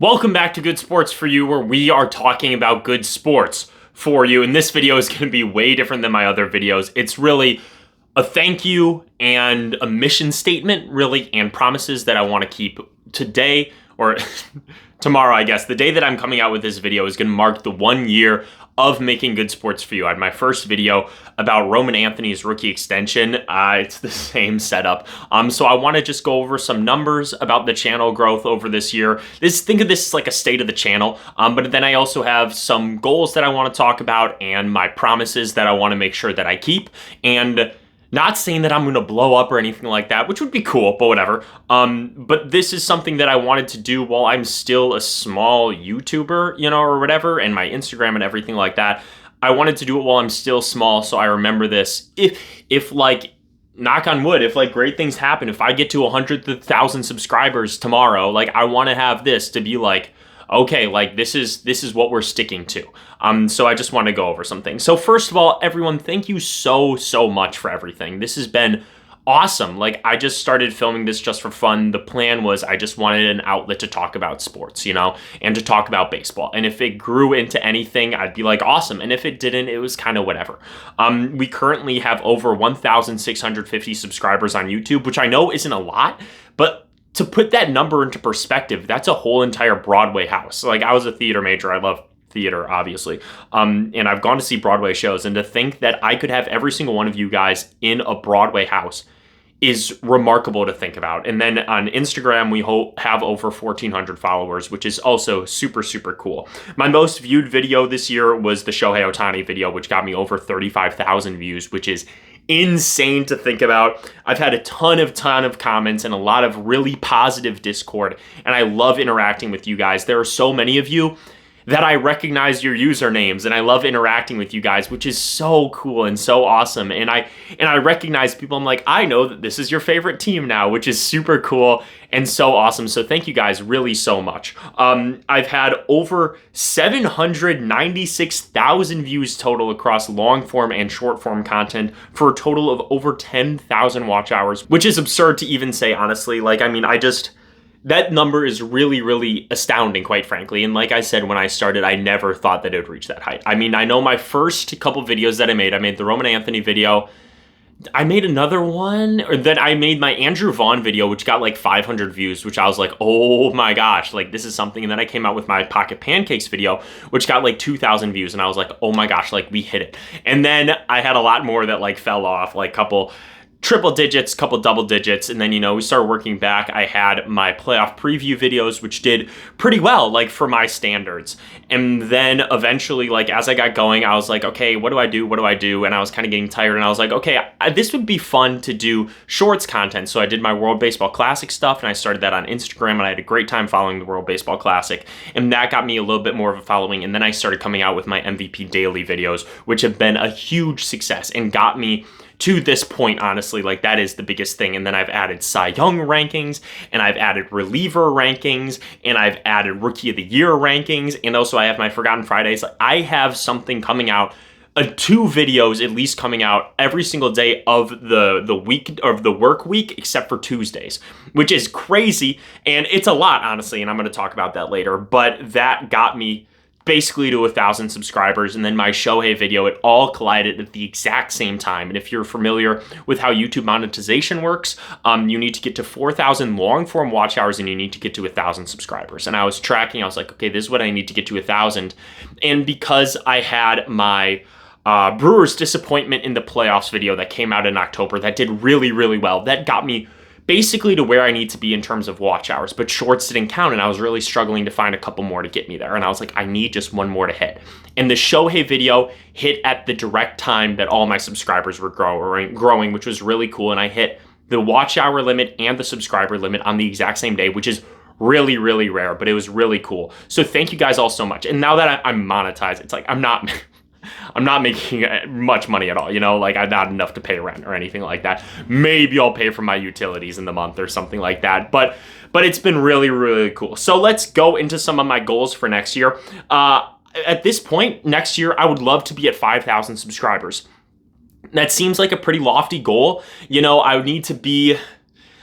Welcome back to Good Sports for You, where we are talking about good sports for you. And this video is going to be way different than my other videos. It's really a thank you and a mission statement, really, and promises that I want to keep today or tomorrow, I guess. The day that I'm coming out with this video is going to mark the 1 year of making Good Sports for You. I had my first video about Roman Anthony's rookie extension. It's the same setup. So I want to just go over some numbers about the channel growth over this year. Think of this as like a state of the channel. But then I also have some goals that I want to talk about and my promises that I want to make sure that I keep. And not saying that I'm going to blow up or anything like that, which would be cool, but whatever. But this is something that I wanted to do while I'm still a small YouTuber, or whatever, and my Instagram and everything like that. I wanted to do it while I'm still small, so I remember this. If like, knock on wood, if like great things happen, if I get to 100,000 subscribers tomorrow, like I want to have this to be like, okay, like this is what we're sticking to. So I just want to go over some things. So first of all, everyone, thank you so much for everything. This has been awesome. Like I just started filming this just for fun. The plan was I just wanted an outlet to talk about sports, and to talk about baseball. And if it grew into anything, I'd be like, awesome. And if it didn't, it was kind of whatever. We currently have over 1,650 subscribers on YouTube, which I know isn't a lot, but to put that number into perspective, that's a whole entire Broadway house. Like I was a theater major. I love theater, obviously. And I've gone to see Broadway shows. And to think that I could have every single one of you guys in a Broadway house is remarkable to think about. And then on Instagram, we have over 1,400 followers, which is also super cool. My most viewed video this year was the Shohei Ohtani video, which got me over 35,000 views, which is insane to think about. I've had a ton of comments and a lot of really positive Discord, and I love interacting with you guys. There are so many of you that I recognize your usernames, and I love interacting with you guys, which is so cool and so awesome. And I recognize people. I'm like, I know that this is your favorite team now, which is super cool and so awesome. So thank you guys really so much. I've had over 796,000 views total across long form and short form content for a total of over 10,000 watch hours, which is absurd to even say, honestly. That number is really astounding, quite frankly. And like I said, when I started, I never thought that it would reach that height. I know my first couple videos that I made the Roman Anthony video. I made another one, or then I made my Andrew Vaughn video, which got like 500 views, which I was like, oh my gosh, like this is something. And then I came out with my Pocket Pancakes video, which got like 2,000 views. And I was like, oh my gosh, like we hit it. And then I had a lot more that like fell off, like couple triple digits, couple double digits, and then we started working back. I had my playoff preview videos, which did pretty well, like for my standards. And then eventually, like as I got going, I was like, okay, what do I do? And I was kind of getting tired, and I was like, okay, this would be fun to do shorts content. So I did my World Baseball Classic stuff, and I started that on Instagram, and I had a great time following the World Baseball Classic, and that got me a little bit more of a following. And then I started coming out with my MVP Daily videos, which have been a huge success and got me to this point, honestly. Like that is the biggest thing. And then I've added Cy Young rankings, and I've added reliever rankings, and I've added Rookie of the Year rankings, and also I have my Forgotten Fridays. I have something coming out, 2 videos at least coming out every single day of the week, of the work week, except for Tuesdays, which is crazy. And it's a lot, honestly, and I'm going to talk about that later. But that got me basically to 1,000 subscribers. And then my Shohei video, it all collided at the exact same time. And if you're familiar with how YouTube monetization works, you need to get to 4,000 long form watch hours, and you need to get to 1,000 subscribers. And I was tracking, I was like, okay, this is what I need to get to 1,000. And because I had my Brewers disappointment in the playoffs video that came out in October, that did really well. That got me basically to where I need to be in terms of watch hours, but shorts didn't count, and I was really struggling to find a couple more to get me there. And I was like, I need just one more to hit. And the Shohei video hit at the direct time that all my subscribers were growing, which was really cool. And I hit the watch hour limit and the subscriber limit on the exact same day, which is really rare, but it was really cool. So thank you guys all so much. And now that I'm monetized, it's like I'm not making much money at all, like I'm not enough to pay rent or anything like that. Maybe I'll pay for my utilities in the month or something like that. But it's been really cool. So let's go into some of my goals for next year. At this point, next year, I would love to be at 5,000 subscribers. That seems like a pretty lofty goal. I would need to be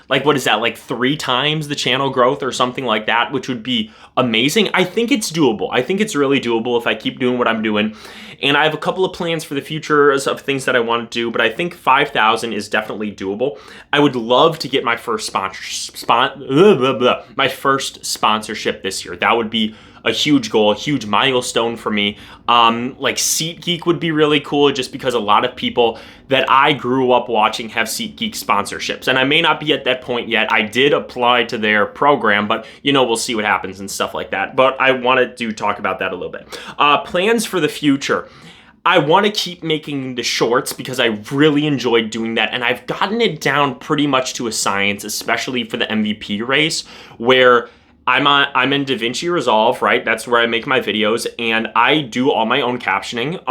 like, what is that, like 3 times the channel growth or something like that, which would be amazing. I think it's doable. I think it's really doable if I keep doing what I'm doing. And I have a couple of plans for the future of things that I want to do, but I think 5,000 is definitely doable. I would love to get my first my first sponsorship this year. That would be a huge goal, a huge milestone for me. Like SeatGeek would be really cool, just because a lot of people that I grew up watching have SeatGeek sponsorships. And I may not be at that point yet. I did apply to their program, but we'll see what happens and stuff like that. But I wanted to talk about that a little bit. Plans for the future. I want to keep making the shorts because I really enjoyed doing that, and I've gotten it down pretty much to a science, especially for the MVP race, where I'm in DaVinci Resolve, right? That's where I make my videos, and I do all my own captioning,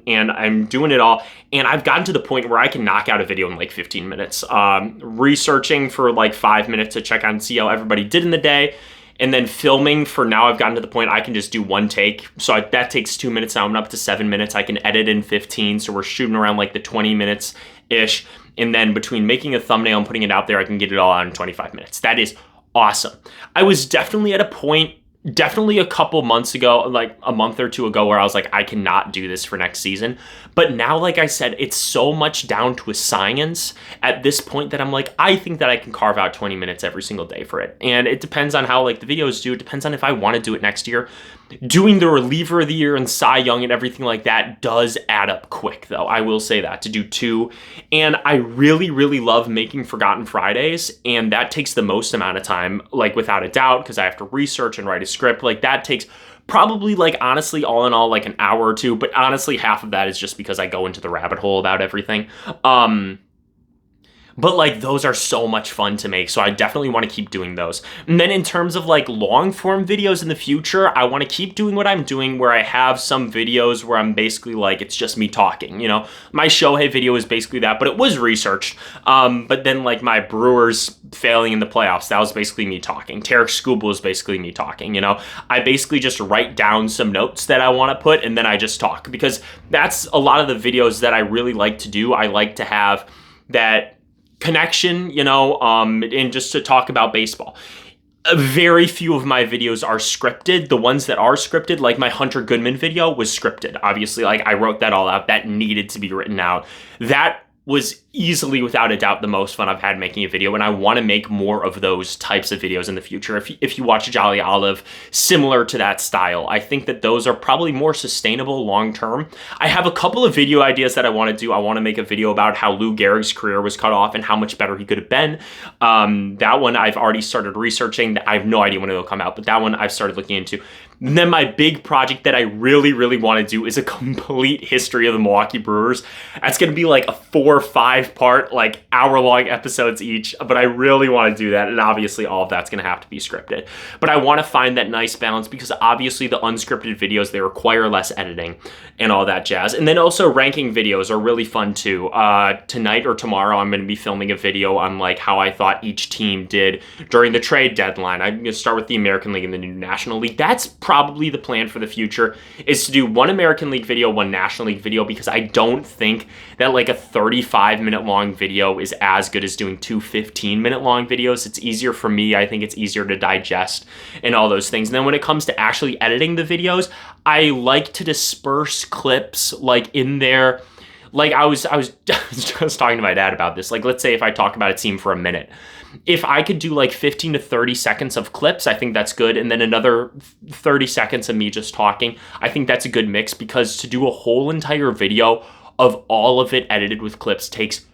and I'm doing it all, and I've gotten to the point where I can knock out a video in like 15 minutes, researching for like 5 minutes to check on, see how everybody did in the day. And then filming, for now I've gotten to the point I can just do one take. So that takes 2 minutes. Now I'm up to 7 minutes. I can edit in 15. So we're shooting around like the 20 minutes-ish. And then between making a thumbnail and putting it out there, I can get it all out in 25 minutes. That is awesome. I was definitely at a point, definitely a couple months ago, like a month or two ago, where I was like, I cannot do this for next season. But now, like I said, it's so much down to a science at this point that I'm like, I think that I can carve out 20 minutes every single day for it. And it depends on how like the videos do. It depends on if I want to do it next year. Doing the reliever of the year and Cy Young and everything like that does add up quick, though. I will say that, to do 2. And I really, really love making Forgotten Fridays, and that takes the most amount of time, like without a doubt, because I have to research and write a script. Like that takes probably, like, honestly, all in all, like an hour or 2, but honestly half of that is just because I go into the rabbit hole about everything. But like those are so much fun to make, so I definitely want to keep doing those. And then in terms of like long form videos in the future, I want to keep doing what I'm doing, where I have some videos where I'm basically like, it's just me talking, My Shohei video is basically that, but it was researched. But then like my Brewers failing in the playoffs, that was basically me talking. Tarek Skubal is basically me talking, I basically just write down some notes that I want to put, and then I just talk, because that's a lot of the videos that I really like to do. I like to have that connection, and just to talk about baseball. Very few of my videos are scripted. The ones that are scripted, like my Hunter Goodman video, was scripted. Obviously, like I wrote that all out. That needed to be written out. That was easily, without a doubt, the most fun I've had making a video, and I want to make more of those types of videos in the future. If you watch Jolly Olive, similar to that style, I think that those are probably more sustainable long term. I have a couple of video ideas that I want to do. I want to make a video about how Lou Gehrig's career was cut off and how much better he could have been. That one I've already started researching. I have no idea when it'll come out, but that one I've started looking into. And then my big project that I really, really want to do is a complete history of the Milwaukee Brewers. That's going to be like a 4 or 5 part, like hour-long episodes each, but I really want to do that, and obviously all of that's going to have to be scripted. But I want to find that nice balance, because obviously the unscripted videos, they require less editing and all that jazz. And then also ranking videos are really fun too. Tonight or tomorrow, I'm going to be filming a video on like how I thought each team did during the trade deadline. I'm going to start with the American League and the new National League. That's probably the plan for the future, is to do one American League video, one National League video, because I don't think that like a 35-minute long video is as good as doing 2 15-minute long videos. It's easier for me. I think it's easier to digest and all those things. And then when it comes to actually editing the videos, I like to disperse clips like in there. Like I was just talking to my dad about this. Like, let's say if I talk about a team for a minute, if I could do like 15 to 30 seconds of clips, I think that's good. And then another 30 seconds of me just talking, I think that's a good mix, because to do a whole entire video of all of it edited with clips takes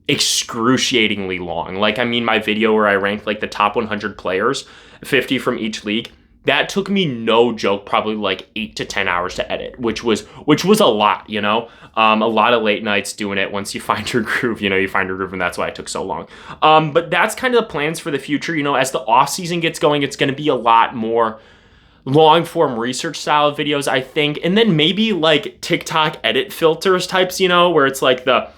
excruciatingly long. Like, I mean, my video where I ranked like the top 100 players, 50 from each league, that took me, no joke, probably like 8 to 10 hours to edit, which was a lot, a lot of late nights doing it. Once you find your groove, you find your groove, and that's why it took so long. But that's kind of the plans for the future. As the off season gets going, it's going to be a lot more long form research style videos, I think. And then maybe like TikTok edit filters types, where it's like the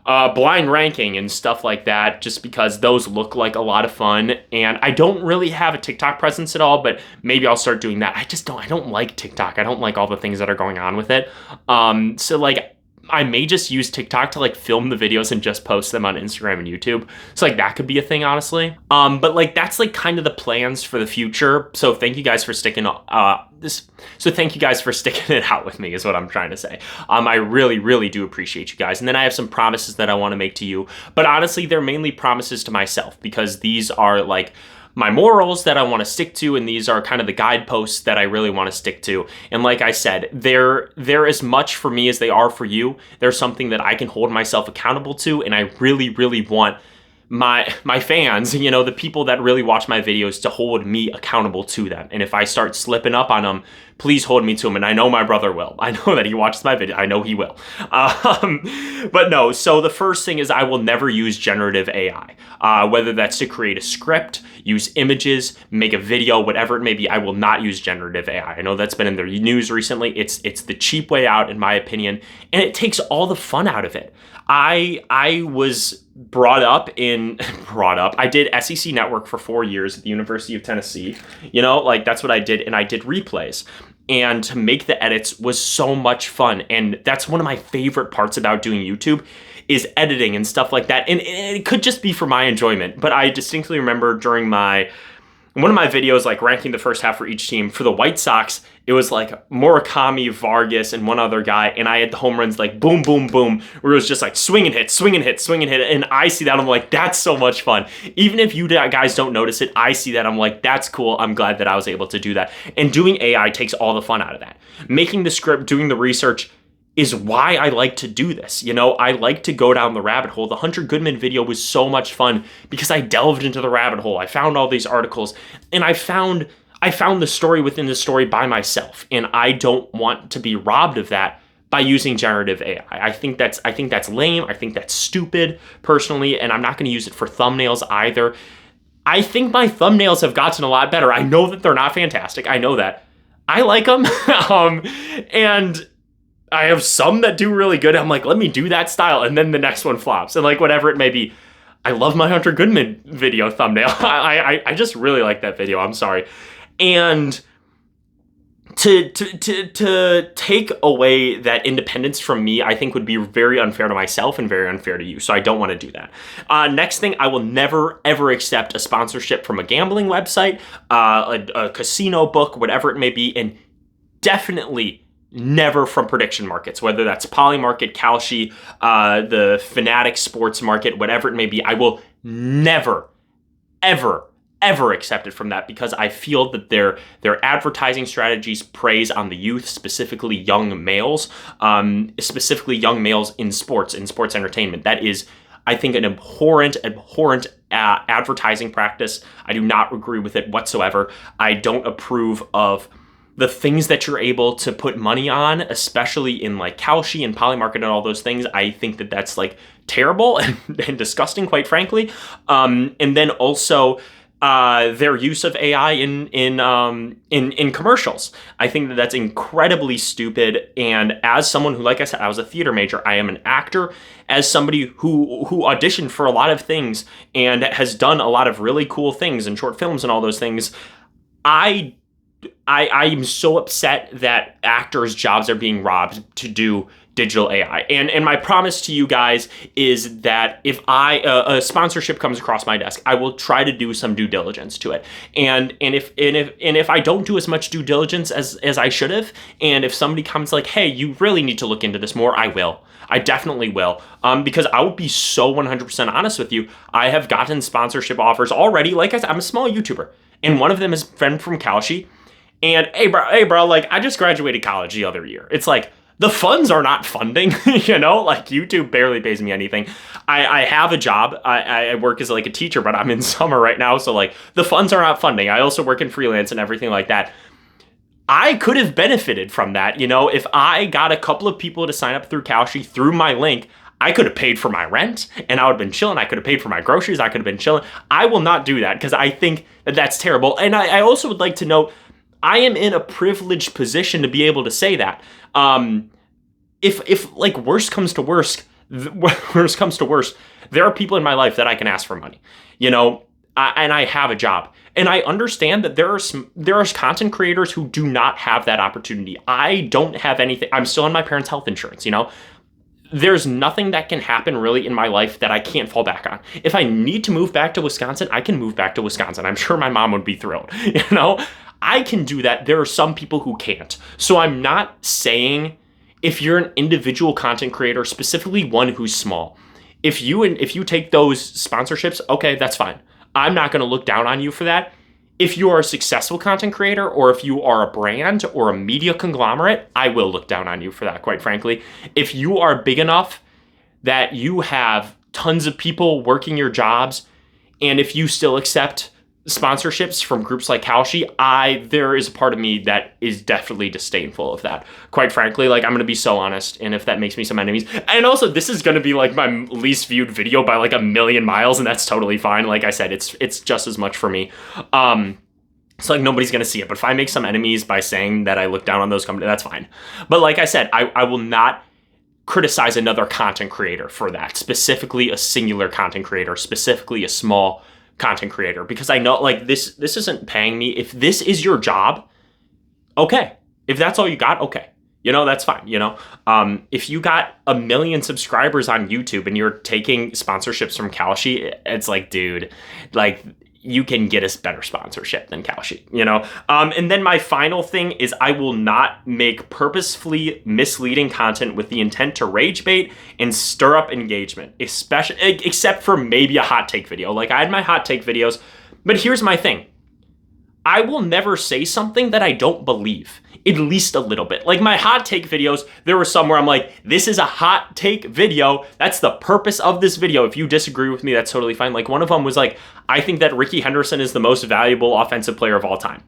blind ranking and stuff like that, just because those look like a lot of fun. And I don't really have a TikTok presence at all, but maybe I'll start doing that. I don't like TikTok. I don't like all the things that are going on with it. So like, I may just use TikTok to like film the videos and just post them on Instagram and YouTube. So like that could be a thing, honestly. But like that's like kind of the plans for the future. So thank you guys for sticking thank you guys for sticking it out with me is what I'm trying to say. I really, really do appreciate you guys. And then I have some promises that I want to make to you. But honestly, they're mainly promises to myself because these are like my morals that I want to stick to, and these are kind of the guideposts that I really want to stick to. And like I said, they're as much for me as they are for you. They're something that I can hold myself accountable to, and I really, really want my fans, you know, the people that really watch my videos to hold me accountable to them. And if I start slipping up on them, please hold me to them. And I know my brother will. I know that he watches my video. I know he will. But no, so the first thing is I will never use generative AI, whether that's to create a script, use images, make a video, whatever it may be. I will not use generative AI. I know that's been in the news recently. It's the cheap way out, in my opinion, and it takes all the fun out of it. I was I did SEC Network for 4 years at the University of Tennessee. You know, like that's what I did. And I did replays. And to make the edits was so much fun. And that's one of my favorite parts about doing YouTube is editing and stuff like that. And it could just be for my enjoyment. But I distinctly remember during one of my videos, like ranking the first half for each team, for the White Sox, it was like Murakami, Vargas, and one other guy, and I had the home runs like boom, boom, boom, where it was just like swing and hit, swing and hit, swing and hit, and I see that, I'm like, that's so much fun. Even if you guys don't notice it, I see that, I'm like, that's cool, I'm glad that I was able to do that. And doing AI takes all the fun out of that. Making the script, doing the research, is why I like to do this. You know, I like to go down the rabbit hole. The Hunter Goodman video was so much fun because I delved into the rabbit hole. I found all these articles and I found the story within the story by myself. And I don't want to be robbed of that by using generative AI. I think that's lame. I think that's stupid personally. And I'm not going to use it for thumbnails either. I think my thumbnails have gotten a lot better. I know that they're not fantastic. I know that. I like them. And I have some that do really good. I'm like, let me do that style. And then the next one flops. And like, whatever it may be. I love my Hunter Goodman video thumbnail. I just really like that video. I'm sorry. And to take away that independence from me, I think would be very unfair to myself and very unfair to you. So I don't want to do that. Next thing, I will never, ever accept a sponsorship from a gambling website, a casino book, whatever it may be. And definitely never from prediction markets, whether that's Polymarket, Kalshi, the Fanatics Sports Market, whatever it may be. I will never, ever accept it from that because I feel that their advertising strategies preys on the youth, specifically young males in sports entertainment. That is, I think, an abhorrent advertising practice. I do not agree with it whatsoever. I don't approve of the things that you're able to put money on, especially in like Kalshi and Polymarket and all those things. I think that that's like terrible and disgusting, quite frankly. And then also their use of AI in commercials. I think that that's incredibly stupid. And as someone who, like I said, I was a theater major, I am an actor. As somebody who auditioned for a lot of things and has done a lot of really cool things in short films and all those things, I am so upset that actors' jobs are being robbed to do digital AI. And my promise to you guys is that if a sponsorship comes across my desk, I will try to do some due diligence to it. And if I don't do as much due diligence as I should have, and if somebody comes like, hey, you really need to look into this more, I will. I definitely will. Because I will be so 100% honest with you. I have gotten sponsorship offers already. Like I said, I'm a small YouTuber, and one of them is a friend from Kalshi. And hey bro, like I just graduated college the other year. It's like the funds are not funding, you know, like YouTube barely pays me anything. I have a job. I work as like a teacher, but I'm in summer right now. So like the funds are not funding. I also work in freelance and everything like that. I could have benefited from that. You know, if I got a couple of people to sign up through Kalshi through my link, I could have paid for my rent and I would have been chilling. I could have paid for my groceries. I could have been chilling. I will not do that because I think that that's terrible. And I also would like to note, I am in a privileged position to be able to say that. If like worst comes to worst, there are people in my life that I can ask for money, you know, and I have a job. And I understand that there are content creators who do not have that opportunity. I don't have anything. I'm still on my parents' health insurance, you know. there's nothing that can happen really in my life that I can't fall back on. If I need to move back to Wisconsin, I can move back to Wisconsin. I'm sure my mom would be thrilled. I can do that. There are some people who can't. So I'm not saying if you're an individual content creator, specifically one who's small, if you take those sponsorships, okay, that's fine. I'm not going to look down on you for that. If you are a successful content creator, or if you are a brand or a media conglomerate, I will look down on you for that, quite frankly. If you are big enough that you have tons of people working your jobs, and if you still accept sponsorships from groups like Kalshi, there is a part of me that is definitely disdainful of that. Quite frankly, like, I'm going to be so honest, and if that makes me some enemies. And also, this is going to be like my least viewed video by like 1,000,000 miles, and that's totally fine. Like I said, it's just as much for me. So like nobody's going to see it, but if I make some enemies by saying that I look down on those companies, that's fine. But like I said, I will not criticize another content creator for that, specifically a singular content creator, specifically a small content creator, because I know like this isn't paying me. If this is your job, okay. If that's all you got, okay. That's fine. If you got 1 million subscribers on YouTube and you're taking sponsorships from Kalshi, it's like, dude, like, you can get us better sponsorship than Kalshi, And then my final thing is I will not make purposefully misleading content with the intent to rage bait and stir up engagement, except for maybe a hot take video. Like, I had my hot take videos, but here's my thing. I will never say something that I don't believe, at least a little bit. Like, my hot take videos, there were some where I'm like, this is a hot take video. That's the purpose of this video. If you disagree with me, that's totally fine. Like, one of them was like, I think that Ricky Henderson is the most valuable offensive player of all time.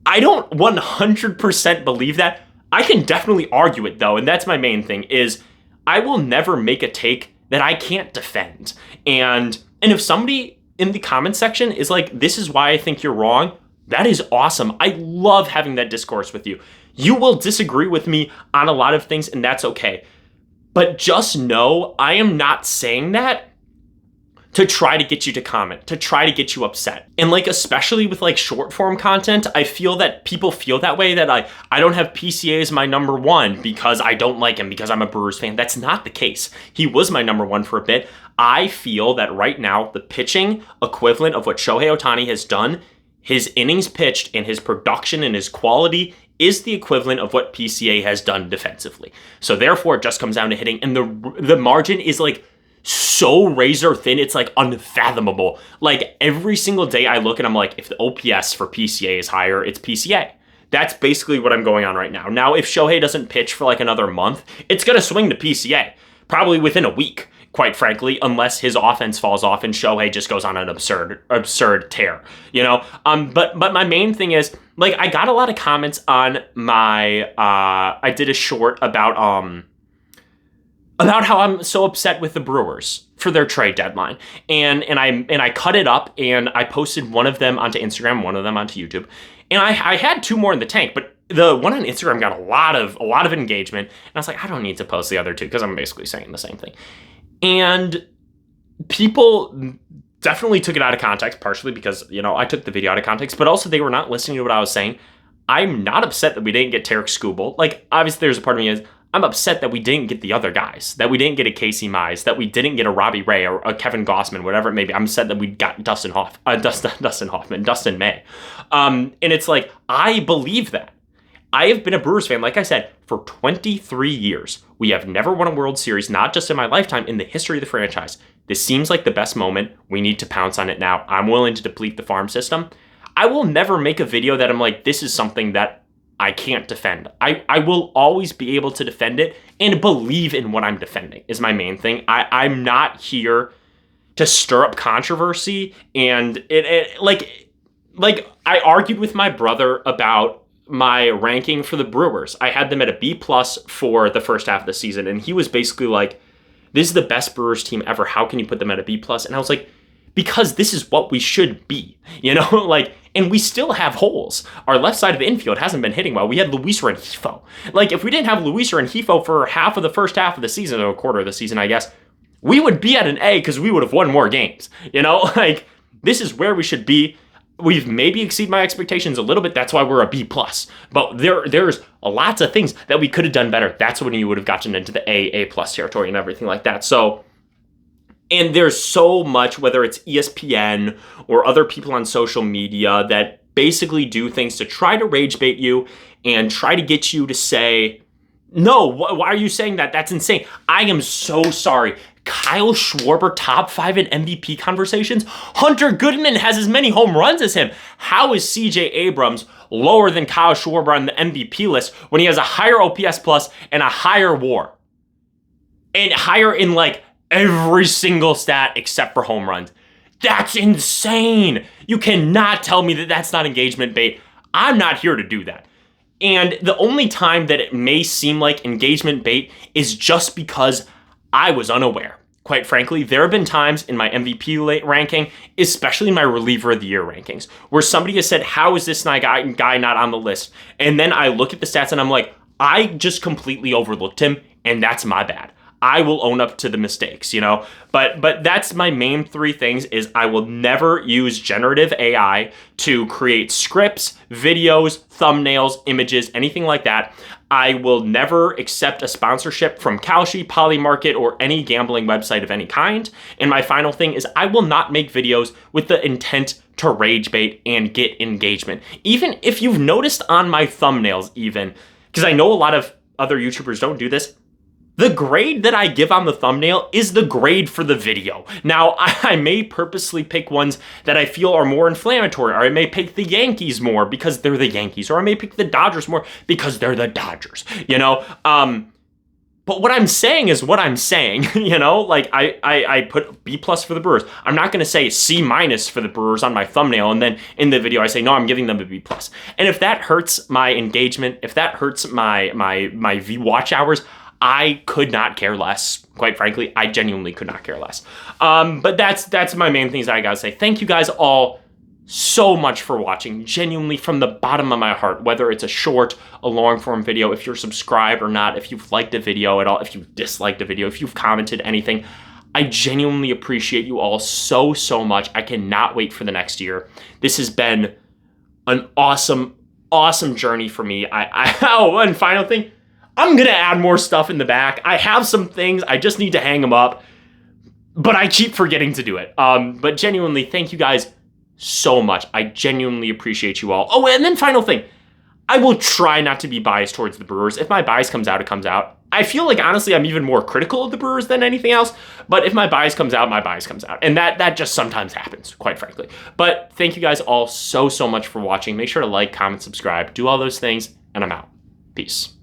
I don't 100% believe that. I can definitely argue it, though, and that's my main thing, is I will never make a take that I can't defend. And if somebody in the comment section is like, this is why I think you're wrong, that is awesome. I love having that discourse with you. You will disagree with me on a lot of things, and that's okay. But just know I am not saying that to try to get you to comment, to try to get you upset. And like, especially with like short form content, I feel that people feel that way, that I don't have PCA as my number one because I don't like him, because I'm a Brewers fan. That's not the case. He was my number one for a bit. I feel that right now, the pitching equivalent of what Shohei Ohtani has done, his innings pitched and his production and his quality, is the equivalent of what PCA has done defensively. So therefore, it just comes down to hitting. And the margin is like so razor thin, it's like unfathomable. Like, every single day I look and I'm like, if the OPS for PCA is higher, it's PCA. That's basically what I'm going on right now. Now, if Shohei doesn't pitch for like another month, it's going to swing to PCA, probably within a week, quite frankly, unless his offense falls off and Shohei just goes on an absurd tear, But my main thing is, like, I got a lot of comments on my, I did a short about how I'm so upset with the Brewers for their trade deadline. And I cut it up and I posted one of them onto Instagram, one of them onto YouTube. And I had 2 more in the tank, but the one on Instagram got a lot of engagement. And I was like, I don't need to post the other 2 because I'm basically saying the same thing. And people definitely took it out of context, partially because, I took the video out of context, but also they were not listening to what I was saying. I'm not upset that we didn't get Tarek Skubal. Like, obviously there's a part of me is, I'm upset that we didn't get the other guys, that we didn't get a Casey Mize, that we didn't get a Robbie Ray or a Kevin Gossman, whatever it may be. I'm upset that we got Dustin May. And it's like, I believe that. I have been a Brewers fan, like I said, for 23 years. We have never won a World Series, not just in my lifetime, in the history of the franchise. This seems like the best moment. We need to pounce on it now. I'm willing to deplete the farm system. I will never make a video that I'm like, this is something that I can't defend. I will always be able to defend it and believe in what I'm defending is my main thing. I'm not here to stir up controversy. And like I argued with my brother about my ranking for the Brewers. I had them at a B+ for the first half of the season. And he was basically like, this is the best Brewers team ever. How can you put them at a B+? And I was like, because this is what we should be, and we still have holes. Our left side of the infield hasn't been hitting well. We had Luis Rengifo. Like, if we didn't have Luis Rengifo for half of the first half of the season, or a quarter of the season, I guess, we would be at an A because we would have won more games. Like, this is where we should be. we've maybe exceeded my expectations a little bit. That's why we're a B plus. But there's lots of things that we could have done better. That's when you would have gotten into the A plus territory and everything like that. So, and there's so much, whether it's ESPN or other people on social media that basically do things to try to rage bait you and try to get you to say, no, why are you saying that? That's insane. I am so sorry. Kyle Schwarber top 5 in MVP conversations? Hunter Goodman has as many home runs as him. How is CJ Abrams lower than Kyle Schwarber on the MVP list when he has a higher OPS plus and a higher WAR? And higher in like every single stat except for home runs. That's insane. You cannot tell me that that's not engagement bait. I'm not here to do that. And the only time that it may seem like engagement bait is just because I was unaware. Quite frankly, there have been times in my MVP ranking, especially in my reliever of the year rankings, where somebody has said, how is this guy not on the list? And then I look at the stats and I'm like, I just completely overlooked him, and that's my bad. I will own up to the mistakes, you know? But that's my main 3 things is I will never use generative AI to create scripts, videos, thumbnails, images, anything like that. I will never accept a sponsorship from Kalshi, Polymarket, or any gambling website of any kind. And my final thing is I will not make videos with the intent to rage bait and get engagement. Even if you've noticed on my thumbnails even, because I know a lot of other YouTubers don't do this, the grade that I give on the thumbnail is the grade for the video. Now, I may purposely pick ones that I feel are more inflammatory, or I may pick the Yankees more because they're the Yankees, or I may pick the Dodgers more because they're the Dodgers, you know? But what I'm saying is what I'm saying, you know? Like, I put B plus for the Brewers. I'm not gonna say C minus for the Brewers on my thumbnail, and then in the video I say, no, I'm giving them a B plus. And if that hurts my engagement, if that hurts my watch hours, I could not care less. Quite frankly, I genuinely could not care less. But that's my main things that I gotta say. Thank you guys all so much for watching, genuinely from the bottom of my heart, whether it's a short, a long form video, if you're subscribed or not, if you've liked a video at all, if you've disliked a video, if you've commented anything. I genuinely appreciate you all so much. I cannot wait for the next year. This has been an awesome journey for me. Oh, one final thing. I'm going to add more stuff in the back. I have some things. I just need to hang them up. But I keep forgetting to do it. But genuinely, thank you guys so much. I genuinely appreciate you all. Oh, and then final thing. I will try not to be biased towards the Brewers. If my bias comes out, it comes out. I feel like, honestly, I'm even more critical of the Brewers than anything else. But if my bias comes out, my bias comes out. And that just sometimes happens, quite frankly. But thank you guys all so much for watching. Make sure to like, comment, subscribe, do all those things, and I'm out. Peace.